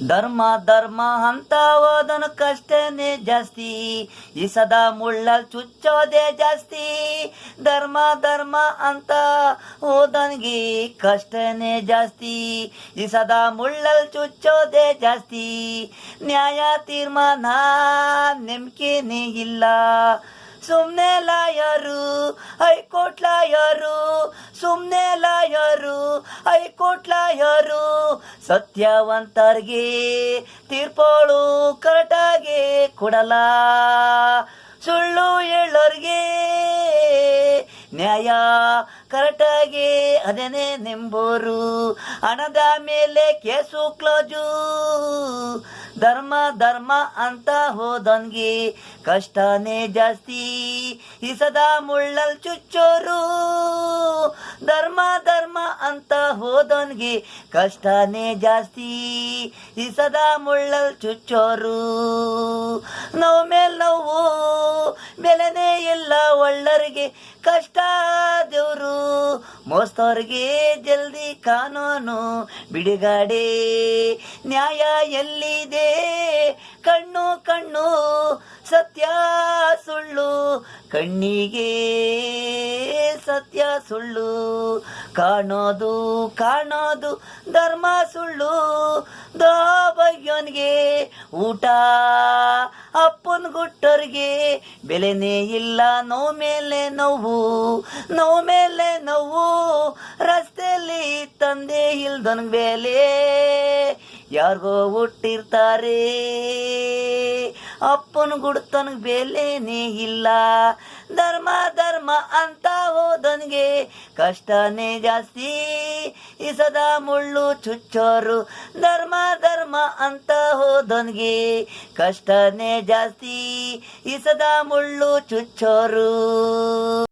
ಧರ್ಮ ಧರ್ಮ ಅಂತ ಹೋದನು ಕಷ್ಟನೇ ಜಾಸ್ತಿ, ಈ ಸದಾ ಮುಳ್ಳಲ್ ಚುಚ್ಚೋದೇ ಜಾಸ್ತಿ. ಧರ್ಮ ಧರ್ಮ ಅಂತ ಹೋದನ್ಗೆ ಕಷ್ಟನೇ ಜಾಸ್ತಿ, ಈ ಸದಾ ಮುಳ್ಳಲ್ ಚುಚ್ಚೋದೇ ಜಾಸ್ತಿ. ನ್ಯಾಯ ತೀರ್ಮಾನ ನಂಬಿಕೆನೇ ಇಲ್ಲ, ಸುಮ್ನೆ ಲಾಯರು ಹೈಕೋರ್ಟ್ ಲಾಯರು, ಸುಮ್ನೆ ಲಾಯರು ಹೈಕೋರ್ಟ್ ಲಾಯರು. ಸತ್ಯವಂತರಿಗೆ ತೀರ್ಪೋಳು ಕರೆಕ್ಟಾಗಿ ಕೊಡಲ್ಲ, ಸುಳ್ಳು ಹೇಳೋರ್ಗೆ ನ್ಯಾಯ ಕರೆಕ್ಟಾಗಿ ಅದೇನೆ ನೆಂಬೋರು. ಹಣದ ಮೇಲೆ ಕೇಸು ಕ್ಲೋಜು, ಧರ್ಮ ಧರ್ಮ ಅಂತ ಹೋದನ್ಗೆ ಕಷ್ಟನೇ ಜಾಸ್ತಿ, ಈ ಸದಾ ಮುಳ್ಳಲ್ ಚುಚ್ಚೋರು. ಧರ್ಮ ಧರ್ಮ ಅಂತ ಹೋದನ್ಗೆ ಕಷ್ಟನೇ ಜಾಸ್ತಿ, ಈ ಸದಾ ಮುಳ್ಳಲ್ ಚುಚ್ಚೋರು. ನೋವು ಮೇಲ್ ನೋವು ಬೆಲೆನೇ ಇಲ್ಲ ಒಳ್ಳರಿಗೆ, ಕಷ್ಟ ದೇವ್ರು ಮೋಸ್ತವ್ರಿಗೆ ಜಲ್ದಿ ಕಾನೂನು ಬಿಡುಗಡೆ. ನ್ಯಾಯ ಎಲ್ಲಿದೆ ಕಣ್ಣು ಕಣ್ಣು ಸತ್ಯ ಸುಳ್ಳು, ಕಣ್ಣಿಗೆ ಸತ್ಯ ಸುಳ್ಳು ಕಾಣೋದು ಕಾಣೋದು ಧರ್ಮ ಸುಳ್ಳು. ಬಗ್ಯೋನ್ಗೆ ಊಟ ಅಪ್ಪನ ಗುಟ್ಟರ್ಗೆ ಬೆಲೆನೇ ಇಲ್ಲ, ನೋವು ಮೇಲೆ ನೋವು ನೋವು ಮೇಲೆ ನೋವು. ರಸ್ತೆಯಲ್ಲಿ ತಂದೆ ಇಲ್ದನ್ ಬೆಲೆ ಯಾರಿಗೋ ಹುಟ್ಟಿರ್ತಾರೆ, ಅಪ್ಪನ ಗುಡ್ತನ ಬೆಲೆನೇ ಇಲ್ಲ. ಧರ್ಮ ಧರ್ಮ ಅಂತ ಹೋದನ್ಗೆ ಕಷ್ಟನೇ ಜಾಸ್ತಿ, ಈ ಸದಾ ಮುಳ್ಳು ಚುಚ್ಚೋರು. ಧರ್ಮ ಧರ್ಮ ಅಂತ ಹೋದನ್ಗೆ ಕಷ್ಟನೇ ಜಾಸ್ತಿ, ಈ ಸದಾ ಮುಳ್ಳು ಚುಚ್ಚೋರು.